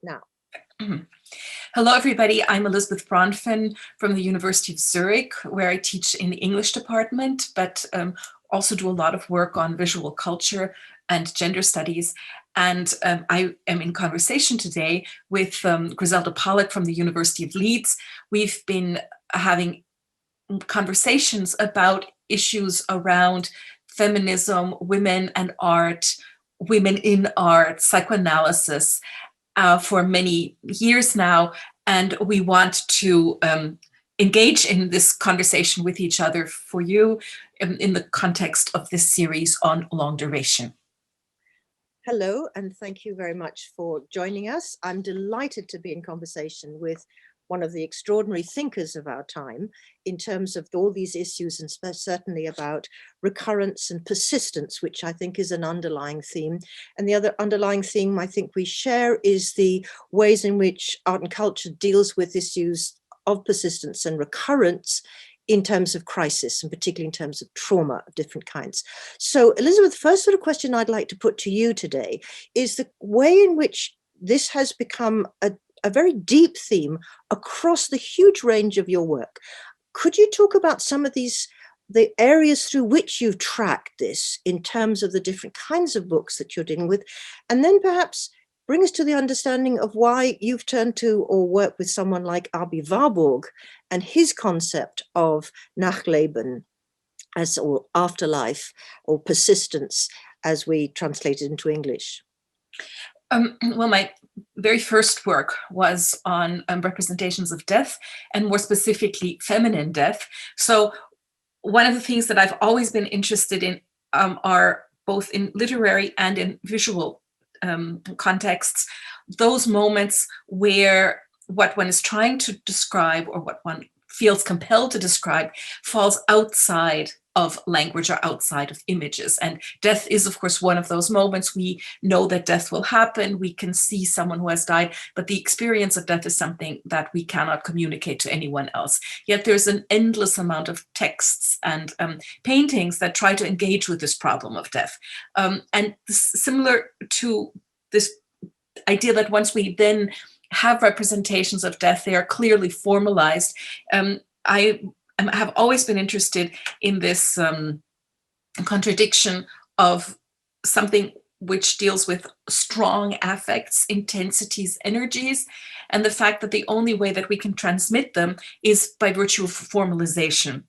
now. Hello, everybody. I'm Elisabeth Bronfen from the University of Zurich, where I teach in the English department, but also do a lot of work on visual culture and gender studies. And I am in conversation today with Griselda Pollock from the University of Leeds. We've been having conversations about issues around feminism, women and art, women in art, psychoanalysis, for many years now, and we want to engage in this conversation with each other for you in the context of this series on long duration. Hello, and thank you very much for joining us. I'm delighted to be in conversation with one of the extraordinary thinkers of our time in terms of all these issues, and certainly about recurrence and persistence, which I think is an underlying theme. And the other underlying theme I think we share is the ways in which art and culture deals with issues of persistence and recurrence in terms of crisis, and particularly in terms of trauma of different kinds. So Elisabeth, first sort of question I'd like to put to you today is the way in which this has become a very deep theme across the huge range of your work. Could you talk about some of the areas through which you've tracked this in terms of the different kinds of books that you're dealing with, and then perhaps bring us to the understanding of why you've turned to or worked with someone like Aby Warburg and his concept of Nachleben or afterlife or persistence as we translate it into English? Well, my very first work was on representations of death, and more specifically feminine death. So one of the things that I've always been interested in are both in literary and in visual contexts, those moments where what one is trying to describe or what one feels compelled to describe falls outside of language or outside of images. And death is, of course, one of those moments. We know that death will happen. We can see someone who has died, but the experience of death is something that we cannot communicate to anyone else. Yet there's an endless amount of texts and paintings that try to engage with this problem of death. And similar to this idea that once we then have representations of death, they are clearly formalized. I have always been interested in this contradiction of something which deals with strong affects, intensities, energies, and the fact that the only way that we can transmit them is by virtue of formalization.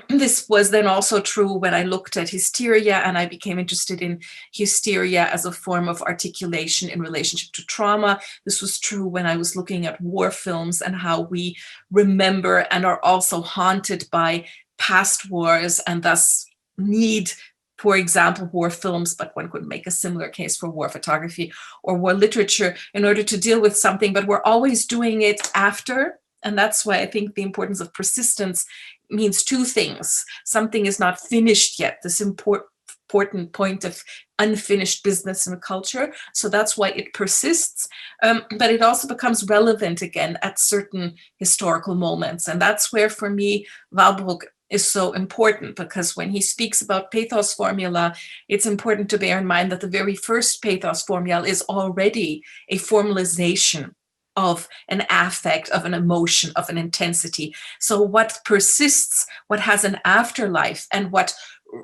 This was then also true when I looked at hysteria, and I became interested in hysteria as a form of articulation in relationship to trauma. This was true when I was looking at war films and how we remember and are also haunted by past wars and thus need, for example, war films, but one could make a similar case for war photography or war literature in order to deal with something, but we're always doing it after. And that's why I think the importance of persistence means two things. Something is not finished yet, this important point of unfinished business in culture. So that's why it persists, but it also becomes relevant again at certain historical moments. And that's where, for me, Warburg is so important, because when he speaks about pathos formula, it's important to bear in mind that the very first pathos formula is already a formalization of an affect, of an emotion, of an intensity. So what persists, what has an afterlife, and what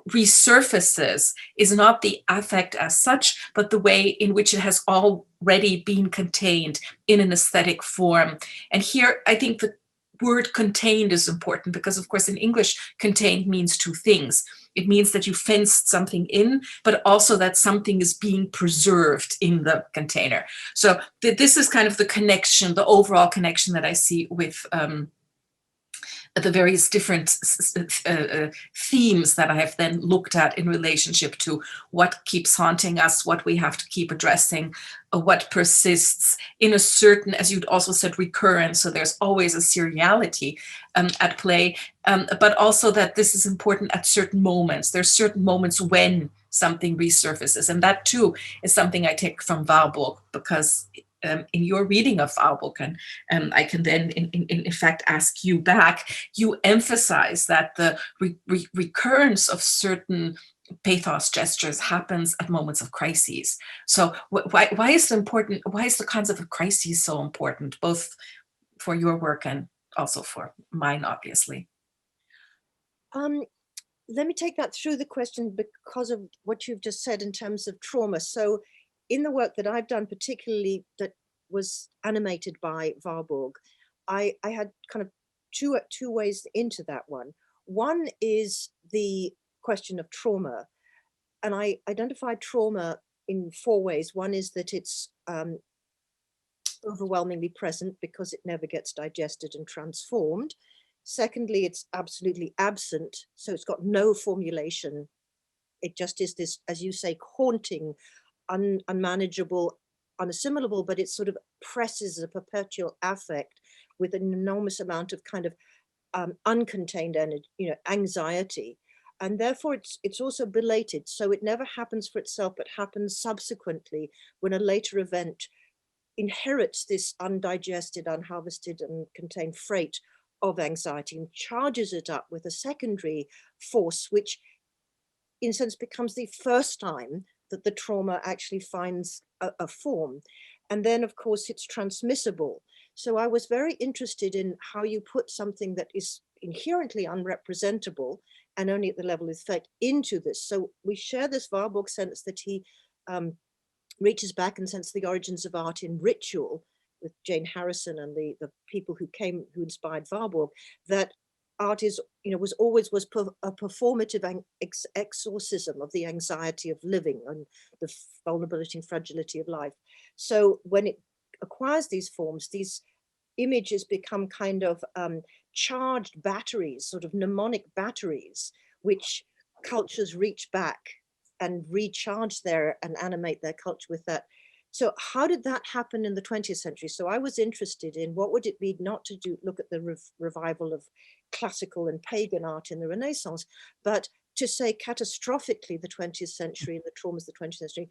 resurfaces is not the affect as such, but the way in which it has already been contained in an aesthetic form. And here, I think the word contained is important, because of course in English, contained means two things. It means that you fenced something in, but also that something is being preserved in the container. So this is kind of the connection, the overall connection that I see with the various different themes that I have then looked at in relationship to what keeps haunting us, what we have to keep addressing, what persists in a certain, as you'd also said, recurrence. So there's always a seriality at play, but also that this is important at certain moments. There's certain moments when something resurfaces. And that too is something I take from Warburg, because in your reading of Warburg, and I can then in fact ask you back, you emphasize that the recurrence of certain pathos gestures happens at moments of crises. So why is it important? Why is the concept of crises so important, both for your work and also for mine, obviously? Let me take that through the question because of what you've just said in terms of trauma. So in the work that I've done, particularly that was animated by Warburg, I had kind of two ways into that one. One is the question of trauma. And I identified trauma in 4 ways. One is that it's overwhelmingly present because it never gets digested and transformed. Secondly, it's absolutely absent, so it's got no formulation. It just is this, as you say, haunting, unmanageable, unassimilable, but it sort of presses a perpetual affect with an enormous amount of kind of uncontained energy, anxiety. And therefore it's also belated. So it never happens for itself, but happens subsequently when a later event inherits this undigested, unharvested, and contained freight of anxiety and charges it up with a secondary force, which in a sense becomes the first time that the trauma actually finds a form. And then of course it's transmissible. So I was very interested in how you put something that is inherently unrepresentable and only at the level of effect into this. So we share this Warburg sense that he reaches back and sense the origins of art in ritual with Jane Harrison and the people who inspired Warburg, that art is, was always a performative exorcism of the anxiety of living and the vulnerability and fragility of life. So when it acquires these forms, these images become kind of charged batteries, sort of mnemonic batteries, which cultures reach back and recharge and animate their culture with that. So how did that happen in the 20th century? So I was interested in what would it be not to look at the revival of classical and pagan art in the Renaissance, but to say catastrophically the 20th century and the traumas of the 20th century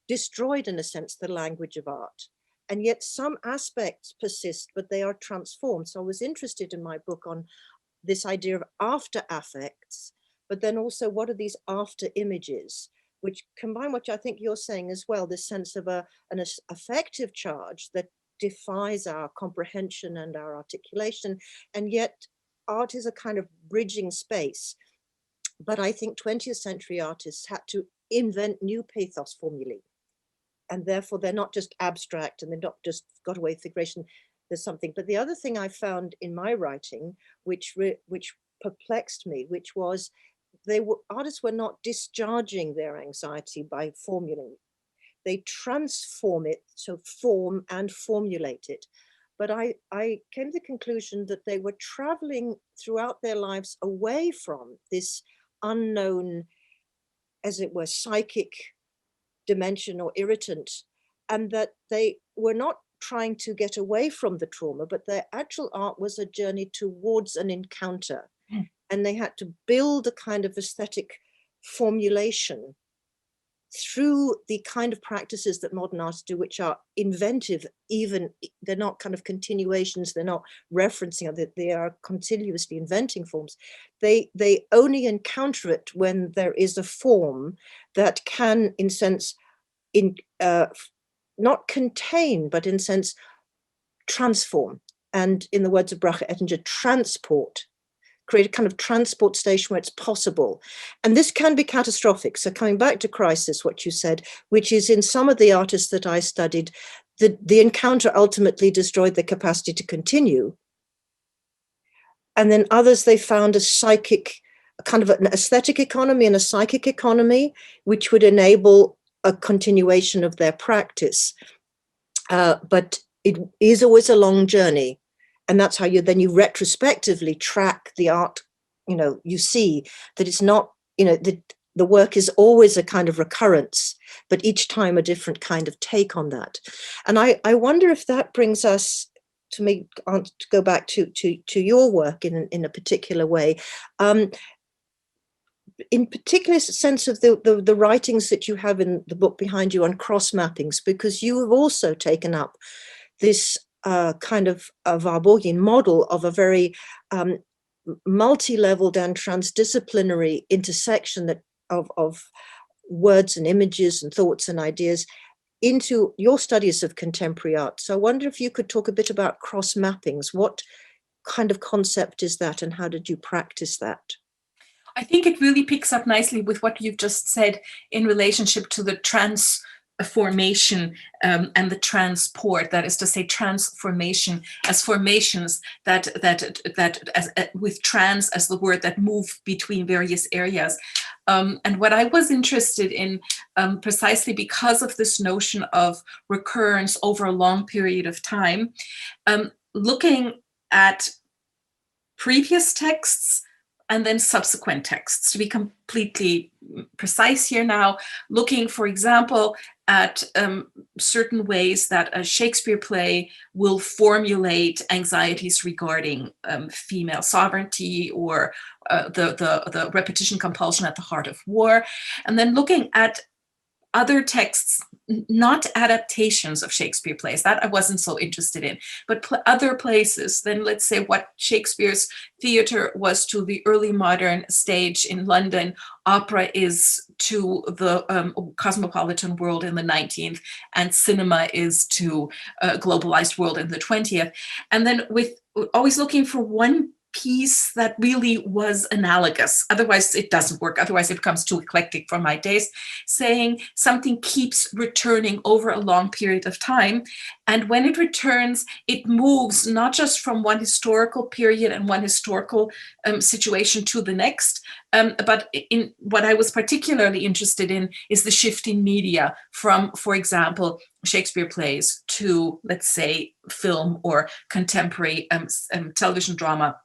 destroyed, in a sense, the language of art. And yet some aspects persist, but they are transformed. So I was interested in my book on this idea of after affects, but then also what are these after images, which combine what I think you're saying as well, this sense of an affective charge that defies our comprehension and our articulation. And yet art is a kind of bridging space. But I think 20th century artists had to invent new pathos formulae. And therefore they're not just abstract and they're not just got away figuration, there's something. But the other thing I found in my writing, which perplexed me, which was artists were not discharging their anxiety by formulating. They transform it, so form and formulate it. But I came to the conclusion that they were traveling throughout their lives away from this unknown, as it were, psychic dimension or irritant, and that they were not trying to get away from the trauma, but their actual art was a journey towards an encounter. And they had to build a kind of aesthetic formulation through the kind of practices that modern artists do, which are inventive, even they're not kind of continuations, they're not referencing, they are continuously inventing forms. They only encounter it when there is a form that can, in sense, not contain, but in sense, transform. And in the words of Bracher Ettinger, transport. Create a kind of transport station where it's possible. And this can be catastrophic. So coming back to crisis, what you said, which is in some of the artists that I studied, the encounter ultimately destroyed the capacity to continue. And then others, they found a kind of an aesthetic economy and a psychic economy, which would enable a continuation of their practice. But it is always a long journey. And that's how you retrospectively track the art. You see that it's not, the work is always a kind of recurrence, but each time a different kind of take on that. And I wonder if that brings us to go back to your work in a particular way. in particular sense of the writings that you have in the book behind you on cross mappings, because you have also taken up this kind of Warburgian model of a very multi-leveled and transdisciplinary intersection of words and images and thoughts and ideas into your studies of contemporary art. So I wonder if you could talk a bit about cross mappings. What kind of concept is that, and how did you practice that? I think it really picks up nicely with what you've just said in relationship to the transformation and the transport, that is to say transformation as formations that as, with trans as the word that move between various areas. And what I was interested in, precisely because of this notion of recurrence over a long period of time, looking at previous texts and then subsequent texts, to be completely precise here now, looking, for example, at certain ways that a Shakespeare play will formulate anxieties regarding female sovereignty, or the repetition compulsion at the heart of war, and then looking at other texts, not adaptations of Shakespeare plays, that I wasn't so interested in, but other places, then let's say what Shakespeare's theater was to the early modern stage in London, opera is to the cosmopolitan world in the 19th, and cinema is to a globalized world in the 20th. And then with always looking for one piece that really was analogous. Otherwise it doesn't work. Otherwise it becomes too eclectic for my taste. Saying something keeps returning over a long period of time. And when it returns, it moves not just from one historical period and one historical situation to the next, but in what I was particularly interested in is the shift in media from, for example, Shakespeare plays to, let's say, film or contemporary television drama.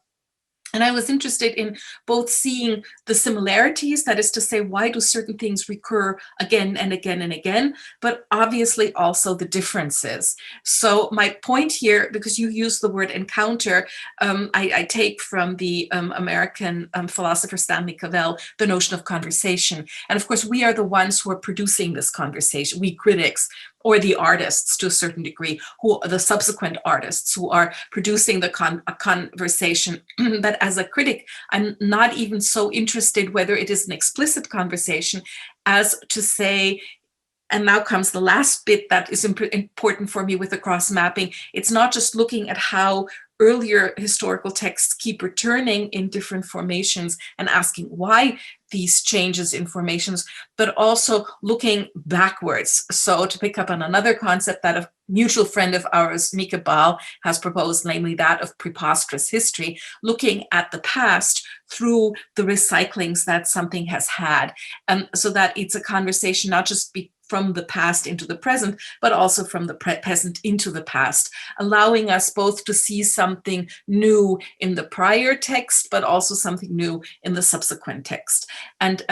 And I was interested in both seeing the similarities, that is to say, why do certain things recur again and again and again, but obviously also the differences. So my point here, because you use the word encounter, I take from the American philosopher Stanley Cavell, the notion of conversation. And of course, we are the ones who are producing this conversation, we critics, or the artists to a certain degree, who are the subsequent artists who are producing the conversation. But as a critic, I'm not even so interested whether it is an explicit conversation as to say, and now comes the last bit that is important for me with the cross mapping. It's not just looking at how earlier historical texts keep returning in different formations and asking why these changes in formations, but also looking backwards. So to pick up on another concept that a mutual friend of ours, Mika Baal, has proposed, namely that of preposterous history, looking at the past through the recyclings that something has had. So that it's a conversation not just from the past into the present, but also from the present into the past, allowing us both to see something new in the prior text, but also something new in the subsequent text. And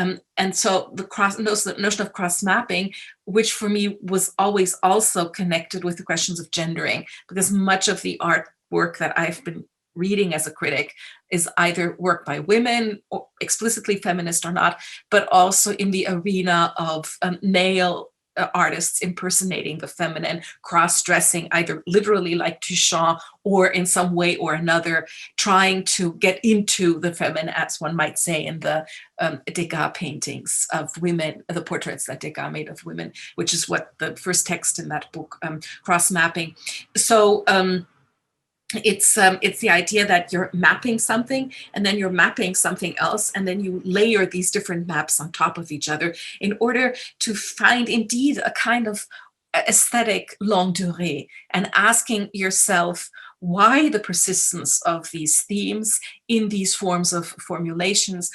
so the notion of cross mapping, which for me was always also connected with the questions of gendering, because much of the artwork that I've been reading as a critic is either work by women, or explicitly feminist or not, but also in the arena of male artists impersonating the feminine, cross-dressing either literally like Duchamp or in some way or another, trying to get into the feminine, as one might say, in the Degas paintings of women, the portraits that Degas made of women, which is what the first text in that book, cross-mapping. So it's the idea that you're mapping something and then you're mapping something else, and then you layer these different maps on top of each other in order to find indeed a kind of aesthetic longue durée, and asking yourself why the persistence of these themes in these forms of formulations.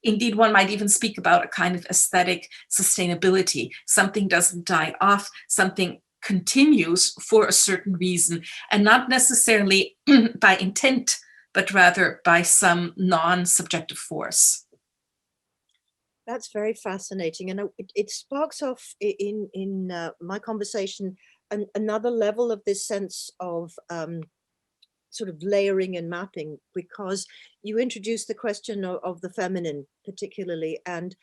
Indeed, one might even speak about a kind of aesthetic sustainability. Something doesn't die off, something continues for a certain reason, and not necessarily by intent, but rather by some non-subjective force. That's very fascinating, and it sparks off in my conversation another level of this sense of sort of layering and mapping, because you introduced the question of the feminine particularly, and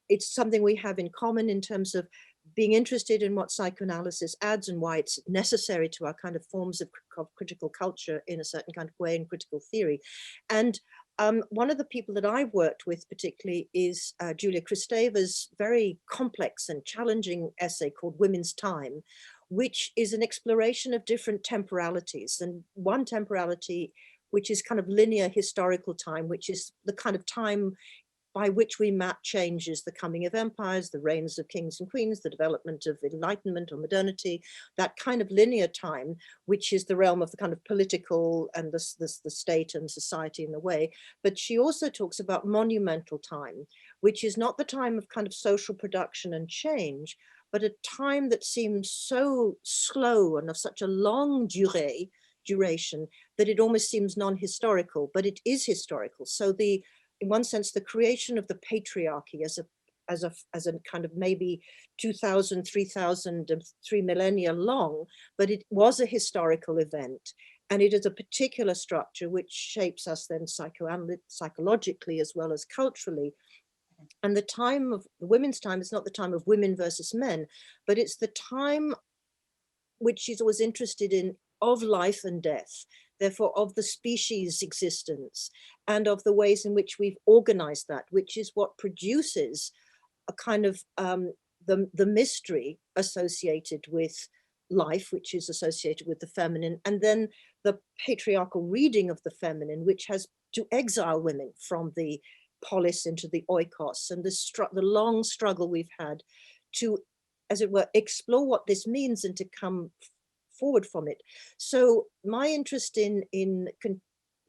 it's something we have in common in terms of being interested in what psychoanalysis adds and why it's necessary to our kind of forms of critical culture in a certain kind of way, in critical theory. And one of the people that I've worked with particularly is Julia Kristeva's very complex and challenging essay called Women's Time, which is an exploration of different temporalities. And one temporality, which is kind of linear historical time, which is the kind of time by which we map changes, the coming of empires, the reigns of kings and queens, the development of enlightenment or modernity, that kind of linear time, which is the realm of the kind of political and the state and society in a way. But she also talks about monumental time, which is not the time of kind of social production and change, but a time that seems so slow and of such a long duration that it almost seems non-historical, but it is historical. So in one sense, the creation of the patriarchy as a kind of maybe 2,000, 3,000, 3 millennia long, but it was a historical event. And it is a particular structure which shapes us then psychologically as well as culturally. And the time of the women's time is not the time of women versus men, but it's the time which she's always interested in of life and death, therefore of the species' existence and of the ways in which we've organized that, which is what produces a kind of the mystery associated with life, which is associated with the feminine, and then the patriarchal reading of the feminine, which has to exile women from the polis into the oikos, and the long struggle we've had to, as it were, explore what this means and to come forward from it. So my interest in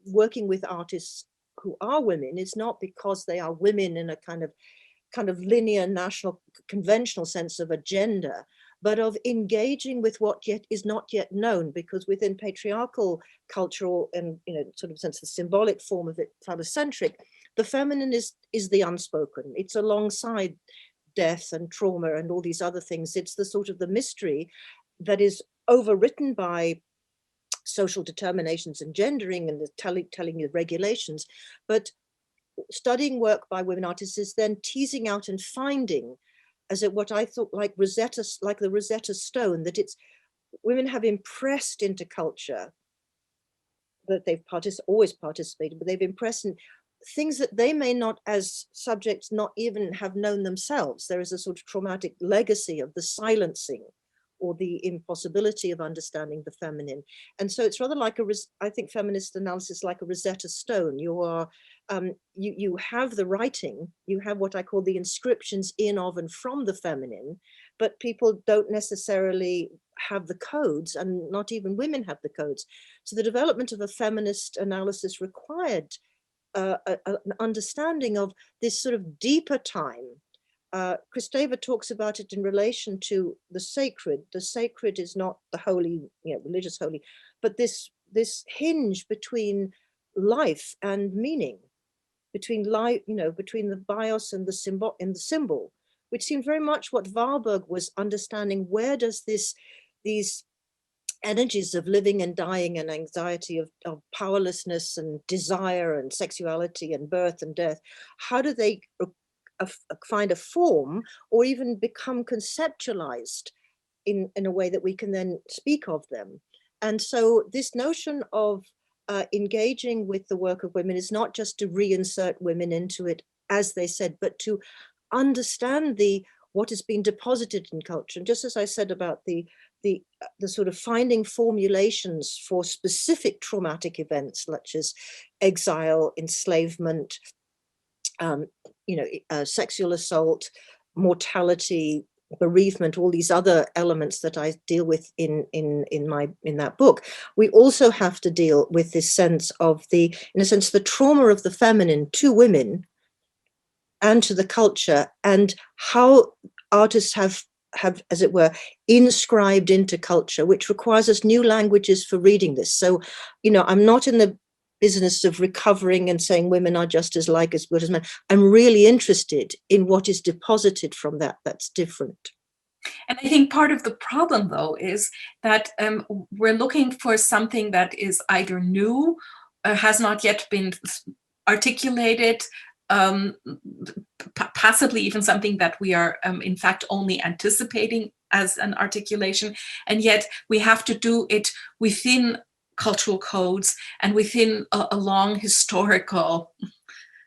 working with artists who are women is not because they are women in a kind of linear national conventional sense of agenda, but of engaging with what yet is not yet known, because within patriarchal cultural and sort of sense the symbolic form of it, phallocentric, the feminine is the unspoken. It's alongside death and trauma and all these other things. It's the sort of the mystery that is overwritten by social determinations and gendering and the telling you regulations. But studying work by women artists is then teasing out and finding, as it what I thought like the Rosetta Stone, that it's women have impressed into culture, that they've always participated, but they've impressed in things that they may not as subjects not even have known themselves. There is a sort of traumatic legacy of the silencing or the impossibility of understanding the feminine. And so it's rather like I think feminist analysis like a Rosetta Stone. You are, you have the writing, you have what I call the inscriptions in, of, and from the feminine, but people don't necessarily have the codes, and not even women have the codes. So the development of a feminist analysis required an understanding of this sort of deeper time. Kristeva talks about it in relation to the sacred. The sacred is not the holy, religious holy, but this hinge between life and meaning, between life, between the bios and the symbol, which seemed very much what Warburg was understanding. Where does these energies of living and dying and anxiety of powerlessness and desire and sexuality and birth and death, how do they find a form or even become conceptualized in a way that we can then speak of them? And so this notion of engaging with the work of women is not just to reinsert women into it, as they said, but to understand what has been deposited in culture. And just as I said about the sort of finding formulations for specific traumatic events, such as exile, enslavement, sexual assault, mortality, bereavement, all these other elements that I deal with in that book. We also have to deal with this sense of in a sense, the trauma of the feminine to women and to the culture, and how artists have, as it were, inscribed into culture, which requires us new languages for reading this. So, I'm not in the business of recovering and saying women are just as good as men. I'm really interested in what is deposited from that's different. And I think part of the problem, though, is that we're looking for something that is either new, has not yet been articulated, possibly even something that we are, in fact, only anticipating as an articulation. And yet we have to do it within cultural codes and within a long historical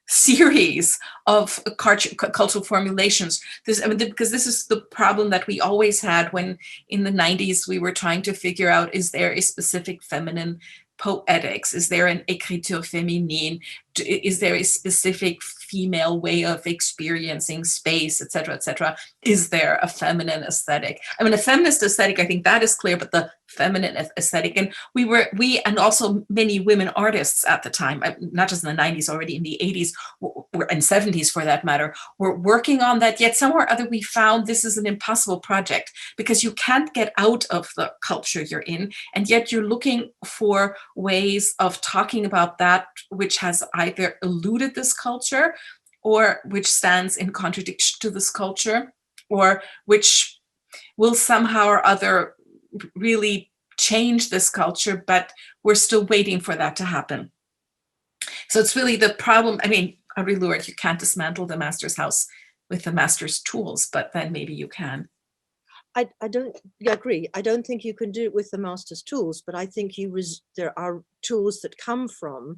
series of cultural formulations. Because this is the problem that we always had when in the 90s we were trying to figure out, is there a specific feminine poetics? Is there an écriture féminine? Is there a specific female way of experiencing space, et cetera, et cetera? Is there a feminine aesthetic? I mean, a feminist aesthetic, I think that is clear, but the feminine aesthetic, and we and also many women artists at the time, not just in the 90s, already in the 80s and 70s for that matter, were working on that. Yet somewhere or other we found this is an impossible project, because you can't get out of the culture you're in, and yet you're looking for ways of talking about that which has either eluded this culture, or which stands in contradiction to this culture, or which will somehow or other really change this culture, but we're still waiting for that to happen. So it's really the problem. I mean, Audre Lorde, you can't dismantle the master's house with the master's tools, but then maybe you can. I don't agree. I don't think you can do it with the master's tools, but I think there are tools that come from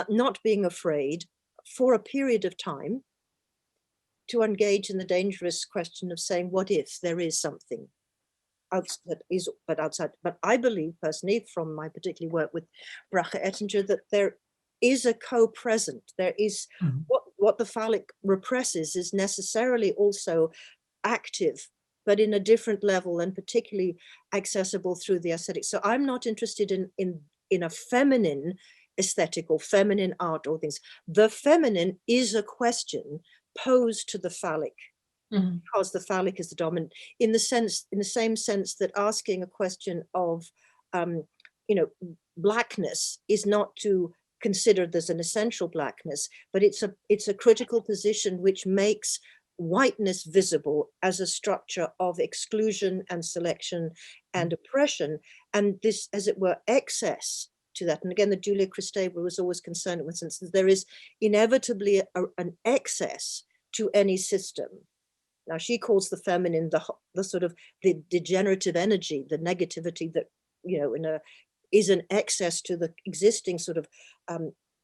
not being afraid for a period of time to engage in the dangerous question of saying, what if there is something that is outside? But I believe personally, from my particular work with Bracha Ettinger, that there is a co-present. There is what the phallic represses is necessarily also active, but in a different level and particularly accessible through the aesthetic. So I'm not interested in a feminine aesthetic or feminine art or things. The feminine is a question posed to the phallic, because the phallic is the dominant, in the same sense that asking a question of blackness is not to consider there's an essential blackness, but it's a critical position which makes whiteness visible as a structure of exclusion and selection and oppression, and this, as it were, excess to that. And again, the Julia Kristeva was always concerned with, since there is inevitably an excess to any system. Now she calls the feminine the sort of the degenerative energy, the negativity that is an excess to the existing sort of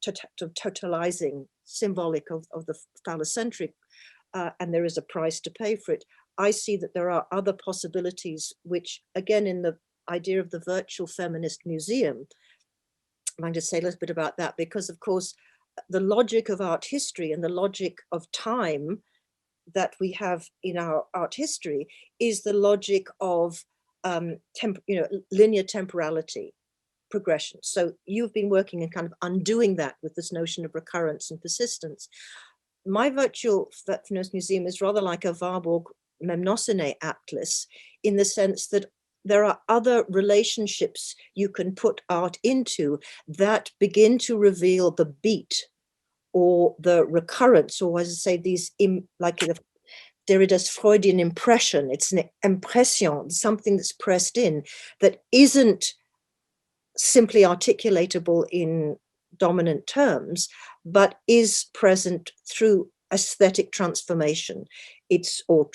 totalizing symbolic of the phallocentric. And there is a price to pay for it. I see that there are other possibilities, which again, in the idea of the virtual feminist museum, I'm going to say a little bit about that, because of course, the logic of art history and the logic of time that we have in our art history is the logic of linear temporality, progression. So you've been working in kind of undoing that with this notion of recurrence and persistence. My virtual feminist museum is rather like a Warburg Memnosine atlas, in the sense that there are other relationships you can put art into that begin to reveal the beat or the recurrence, or as I say, these like Derrida's Freudian impression. It's an impression, something that's pressed in that isn't simply articulatable in dominant terms, but is present through aesthetic transformation, or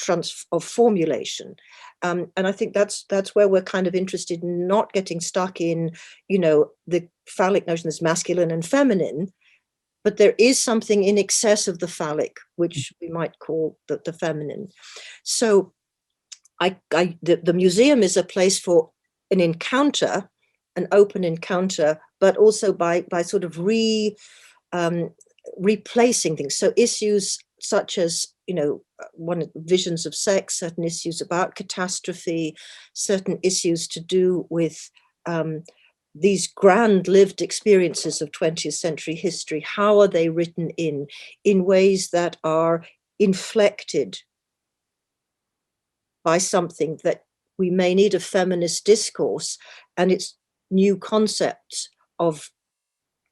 formulation. And I think that's where we're kind of interested in not getting stuck in, the phallic notion as masculine and feminine, but there is something in excess of the phallic, which we might call the feminine. So the museum is a place for an encounter, an open encounter, but also by sort of replacing things. So issues such as, visions of sex, certain issues about catastrophe, certain issues to do with these grand lived experiences of 20th century history. How are they written in ways that are inflected by something that we may need a feminist discourse and its new concepts of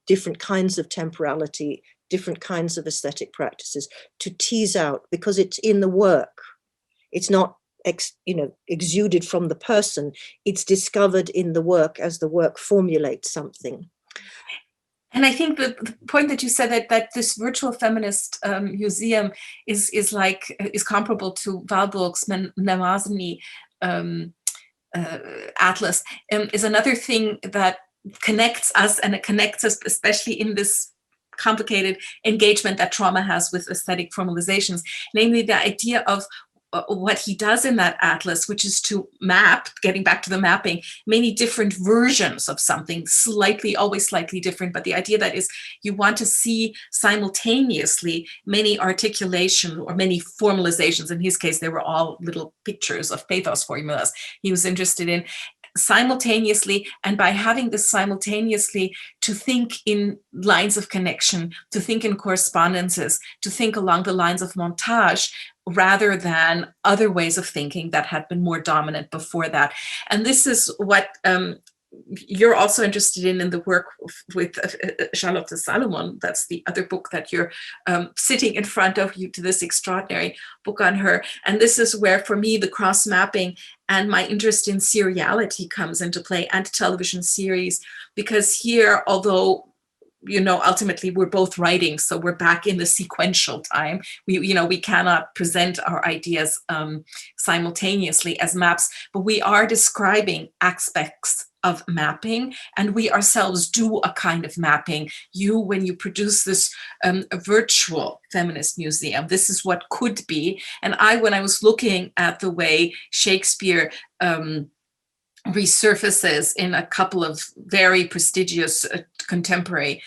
different kinds of temporality, different kinds of aesthetic practices to tease out, because it's in the work. It's not exuded from the person. It's discovered in the work as the work formulates something. And I think the point that you said that this virtual feminist museum is comparable to Warburg's Nemazny atlas is another thing that connects us, and it connects us especially in this complicated engagement that trauma has with aesthetic formalizations, namely the idea of what he does in that atlas, which is to map, getting back to the mapping, many different versions of something, always slightly different, but the idea that is you want to see simultaneously many articulations or many formalizations. In his case, they were all little pictures of pathos formulas he was interested in, simultaneously, and by having this simultaneously, to think in lines of connection, to think in correspondences, to think along the lines of montage, rather than other ways of thinking that had been more dominant before that. And this is what you're also interested in the work with Charlotte Salomon. That's the other book that you're sitting in front of you, to this extraordinary book on her. And this is where, for me, the cross mapping and my interest in seriality comes into play, and television series, because here, although ultimately we're both writing, so we're back in the sequential time. We cannot present our ideas simultaneously as maps, but we are describing aspects of mapping, and we ourselves do a kind of mapping. When you produce this virtual feminist museum, this is what could be. And when I was looking at the way Shakespeare resurfaces in a couple of very prestigious contemporary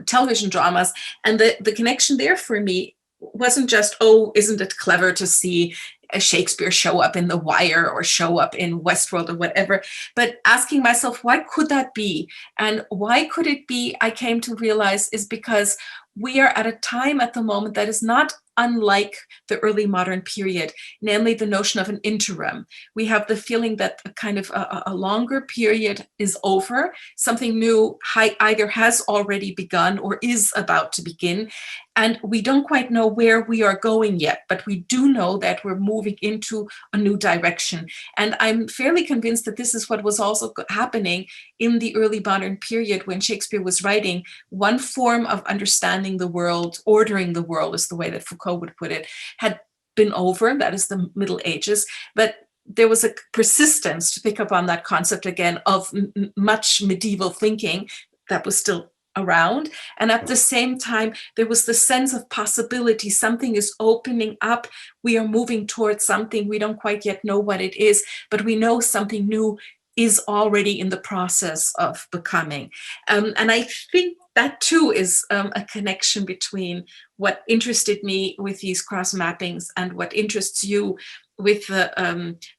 television dramas, and the connection there for me wasn't just, oh, isn't it clever to see a Shakespeare show up in The Wire or show up in Westworld or whatever, but asking myself, why could that be? And why could it be, I came to realize, is because we are at a time at the moment that is not unlike the early modern period, namely the notion of an interim. We have the feeling that a kind of a longer period is over, something new either has already begun or is about to begin, and we don't quite know where we are going yet, but we do know that we're moving into a new direction. And I'm fairly convinced that this is what was also happening in the early modern period when Shakespeare was writing. One form of understanding the world, ordering the world is the way that Foucault would put it, had been over, that is the Middle Ages, but there was a persistence, to pick up on that concept again, of much medieval thinking that was still around. And at the same time, there was the sense of possibility. Something is opening up. We are moving towards something. We don't quite yet know what it is, but we know something new is already in the process of becoming. And I think that too is a connection between what interested me with these cross mappings and what interests you with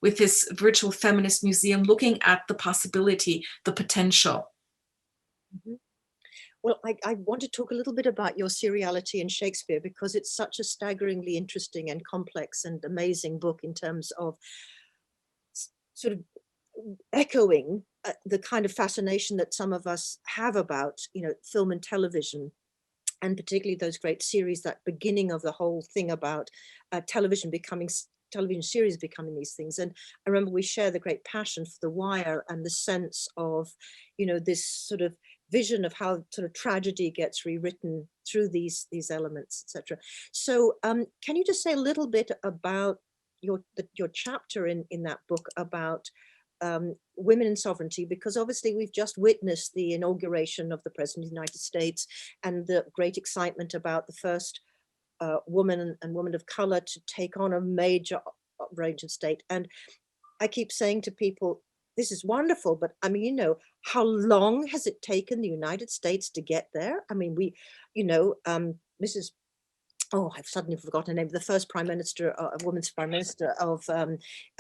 this virtual feminist museum, looking at the possibility, the potential. Mm-hmm. Well, I want to talk a little bit about your seriality in Shakespeare, because it's such a staggeringly interesting and complex and amazing book in terms of sort of echoing the kind of fascination that some of us have about, film and television, and particularly those great series, that beginning of the whole thing about television series becoming these things. And I remember we share the great passion for The Wire and the sense of, this sort of vision of how sort of tragedy gets rewritten through these elements, etc. So can you just say a little bit about your chapter in that book about women in sovereignty, because obviously we've just witnessed the inauguration of the President of the United States and the great excitement about the first woman and woman of color to take on a major range of state. And I keep saying to people, this is wonderful, but I mean, how long has it taken the United States to get there? I mean, Mrs. Oh, I've suddenly forgotten her name. The first prime minister, a woman's prime minister of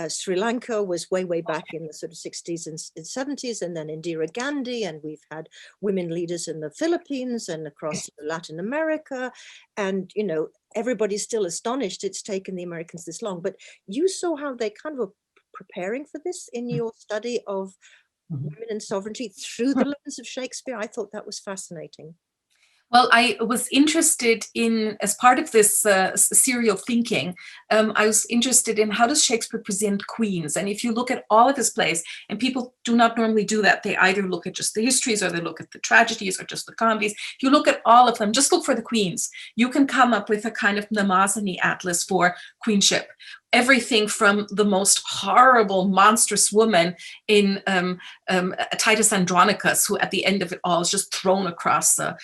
Sri Lanka was way back in the sort of 60s and 70s, and then Indira Gandhi, and we've had women leaders in the Philippines and across Latin America, and everybody's still astonished it's taken the Americans this long. But you saw how they kind of were preparing for this in your study of women and sovereignty through the lens of Shakespeare. I thought that was fascinating. Well, I was interested in, as part of this serial thinking, I was interested in how does Shakespeare present queens? And if you look at all of his plays, and people do not normally do that, they either look at just the histories or they look at the tragedies or just the comedies. If you look at all of them, just look for the queens. You can come up with a kind of Mnemosyne atlas for queenship. Everything from the most horrible, monstrous woman in Titus Andronicus, who at the end of it all is just thrown across a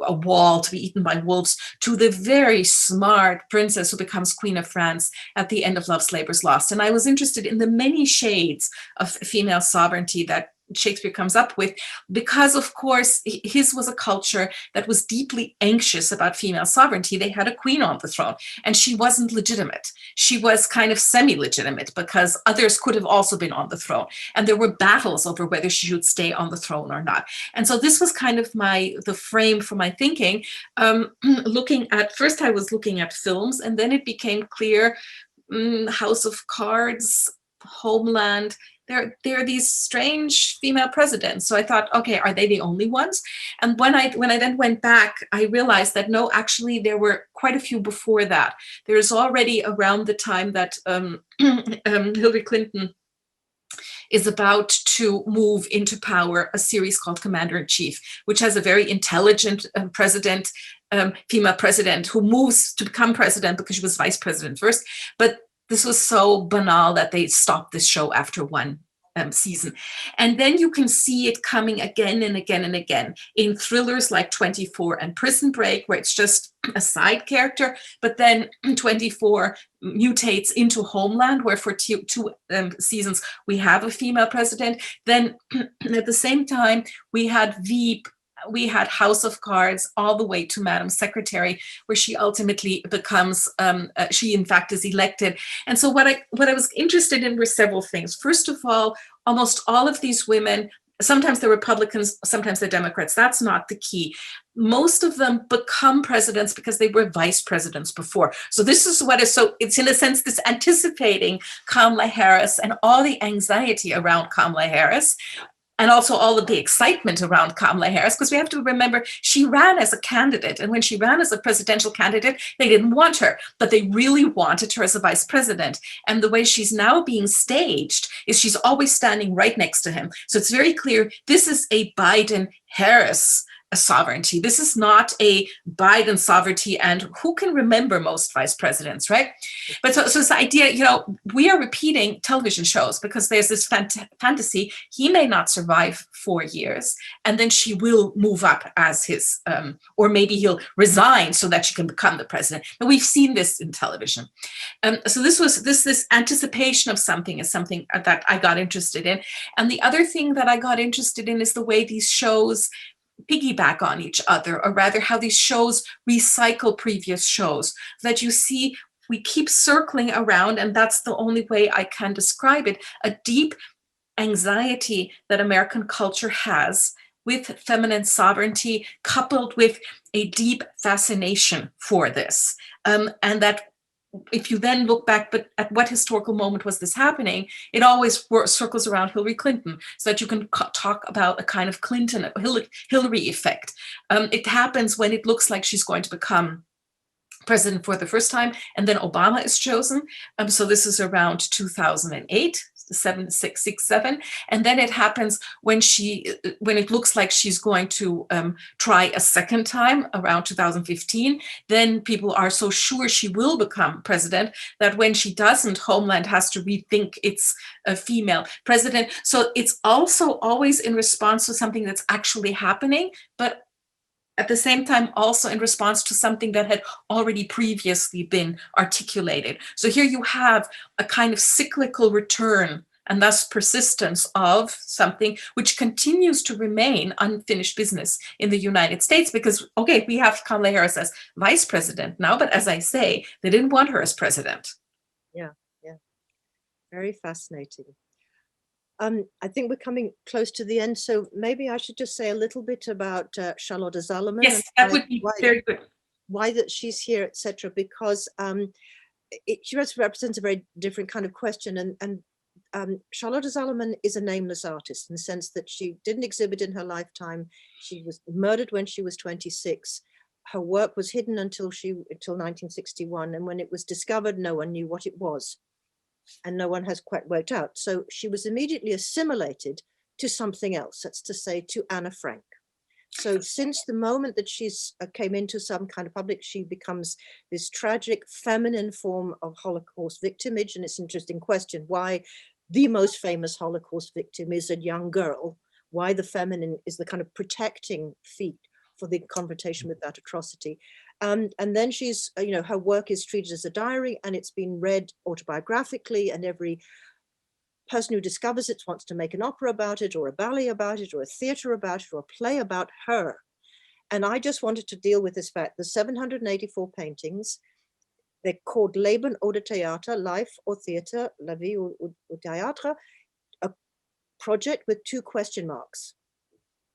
wall to be eaten by wolves, to the very smart princess who becomes Queen of France at the end of Love's Labour's Lost. And I was interested in the many shades of female sovereignty that Shakespeare comes up with, because of course his was a culture that was deeply anxious about female sovereignty. They had a queen on the throne and she wasn't legitimate. She was kind of semi-legitimate because others could have also been on the throne, and there were battles over whether she should stay on the throne or not. And so this was kind of the frame for my thinking. First I was looking at films, and then it became clear, House of Cards, Homeland, there are these strange female presidents. So I thought, okay, are they the only ones? And when I then went back, I realized that no, actually there were quite a few before that. There's already around the time that Hillary Clinton is about to move into power, a series called Commander-in-Chief, which has a very intelligent president, female president, who moves to become president because she was vice president first. But this was so banal that they stopped this show after one season. And then you can see it coming again and again and again in thrillers like 24 and Prison Break, where it's just a side character, but then 24 mutates into Homeland, where for two seasons we have a female president. Then at the same time, we had Veep, we had House of Cards, all the way to Madam Secretary, where she ultimately becomes, she in fact is elected. And so what I was interested in were several things. First of all, almost all of these women, sometimes they're Republicans, sometimes they're Democrats. That's not the key. Most of them become presidents because they were vice presidents before. So this is what is so, it's in a sense this anticipating Kamala Harris and all the anxiety around Kamala Harris, and also all of the excitement around Kamala Harris, because we have to remember she ran as a candidate. And when she ran as a presidential candidate, they didn't want her, but they really wanted her as a vice president. And the way she's now being staged is she's always standing right next to him. So it's very clear this is a Biden-Harris sovereignty. This is not a Biden sovereignty, and who can remember most vice presidents, right? But so it's the idea, we are repeating television shows because there's this fantasy, he may not survive 4 years, and then she will move up as his, or maybe he'll resign so that she can become the president. And we've seen this in television. So this anticipation of something is something that I got interested in. And the other thing that I got interested in is the way these shows piggyback on each other, or rather how these shows recycle previous shows, that you see we keep circling around, and that's the only way I can describe it, a deep anxiety that American culture has with feminine sovereignty, coupled with a deep fascination for this. And that if you then look back, but at what historical moment was this happening, it always circles around Hillary Clinton, so that you can talk about a kind of Clinton, Hillary effect. It happens when it looks like she's going to become president for the first time, and then Obama is chosen. So this is around 2008. 7, and then it happens when it looks like she's going to try a second time around 2015. Then people are so sure she will become president that when she doesn't, Homeland has to rethink its female president. So it's also always in response to something that's actually happening, but at the same time also in response to something that had already previously been articulated. So here you have a kind of cyclical return and thus persistence of something which continues to remain unfinished business in the United States, because, okay, we have Kamala Harris as vice president now, but as I say, they didn't want her as president. Yeah, very fascinating. I think we're coming close to the end, so maybe I should just say a little bit about Charlotte Salomon. Yes, that would be very good. Why that she's here, etc. Because she represents a very different kind of question, and Charlotte Salomon is a nameless artist in the sense that she didn't exhibit in her lifetime. She was murdered when she was 26. her work was hidden until 1961, and when it was discovered, no one knew what it was, and no one has quite worked out. So she was immediately assimilated to something else, that's to say, to Anna Frank. So since the moment that she's came into some kind of public, she becomes this tragic feminine form of Holocaust victimage. And it's an interesting question why the most famous Holocaust victim is a young girl, why the feminine is the kind of protecting feat for the confrontation with that atrocity. And then she's, her work is treated as a diary, and it's been read autobiographically, and every person who discovers it wants to make an opera about it, or a ballet about it, or a theater about it, or a play about her. And I just wanted to deal with this fact. The 784 paintings, they're called Leben oder Theater, life or theater, la vie ou théâtre, a project with 2 question marks.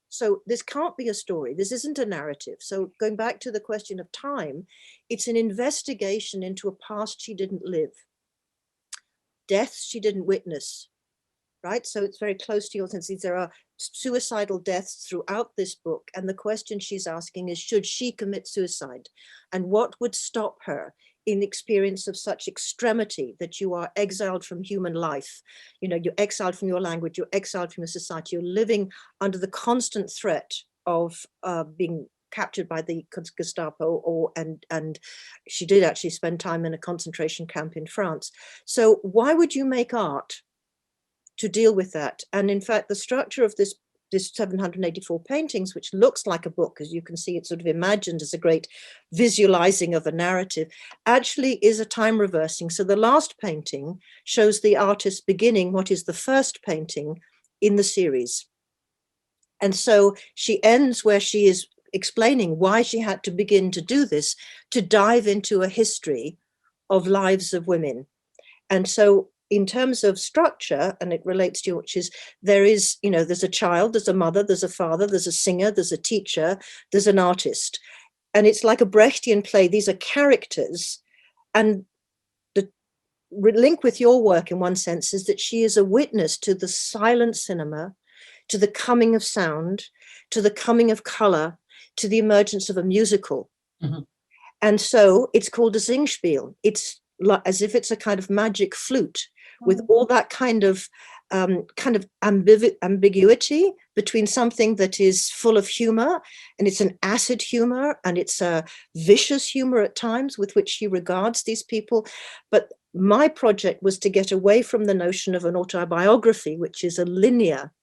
So this can't be a story. This isn't a narrative. So going back to the question of time, it's an investigation into a past she didn't live, deaths she didn't witness, right? So it's very close to your senses. There are suicidal deaths throughout this book. And the question she's asking is, should she commit suicide? And what would stop her in the experience of such extremity that you are exiled from human life? You're exiled from your language, you're exiled from your society, you're living under the constant threat of being captured by the Gestapo, and she did actually spend time in a concentration camp in France. So why would you make art to deal with that? And in fact, the structure of this 784 paintings, which looks like a book, as you can see, it's sort of imagined as a great visualizing of a narrative, actually is a time reversing. So the last painting shows the artist beginning what is the first painting in the series. And so she ends where she is explaining why she had to begin to do this, to dive into a history of lives of women. And so in terms of structure, and it relates to which is, there is, there's a child, there's a mother, there's a father, there's a singer, there's a teacher, there's an artist. And it's like a Brechtian play. These are characters. And the link with your work in one sense is that she is a witness to the silent cinema, to the coming of sound, to the coming of color, to the emergence of a musical. Mm-hmm. And so it's called a Singspiel. It's as if it's a kind of magic flute with all that kind of ambiguity between something that is full of humor, and it's an acid humor, and it's a vicious humor at times with which she regards these people. But my project was to get away from the notion of an autobiography, which is a linear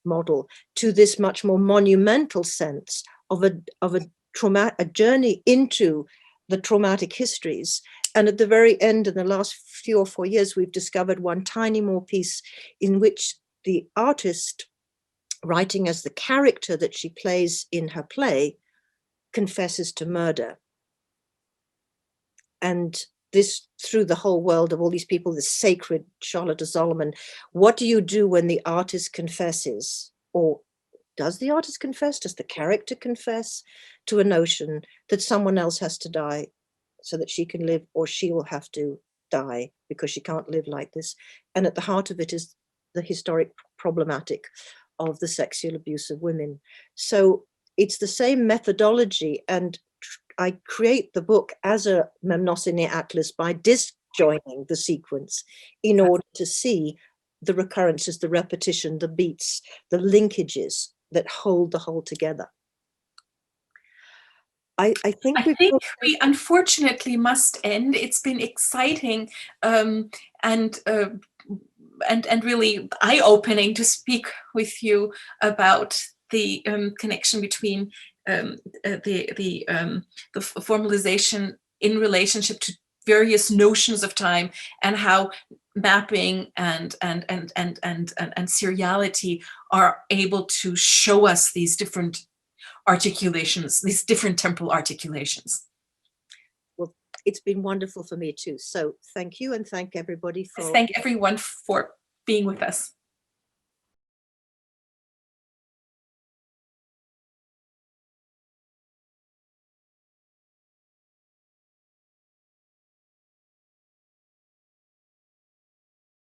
model, to this much more monumental sense of a journey into the traumatic histories. And at the very end, in the last 3 or 4 years, we've discovered one tiny more piece in which the artist, writing as the character that she plays in her play, confesses to murder. And this, through the whole world of all these people, this sacred Charlotte de Solomon, what do you do when the artist confesses? Or does the artist confess? Does the character confess to a notion that someone else has to die so that she can live, or she will have to die because she can't live like this? And at the heart of it is the historic problematic of the sexual abuse of women. So it's the same methodology, and I create the book as a Memnosine atlas by disjoining the sequence in order to see the recurrences, the repetition, the beats, the linkages that hold the whole together. I think we unfortunately must end. It's been exciting and really eye-opening to speak with you about the connection between the formalization in relationship to various notions of time, and how mapping and seriality are able to show us these different articulations, these different temporal articulations. Well, it's been wonderful for me too. So thank you, and thank everybody for... Thank everyone for being with us.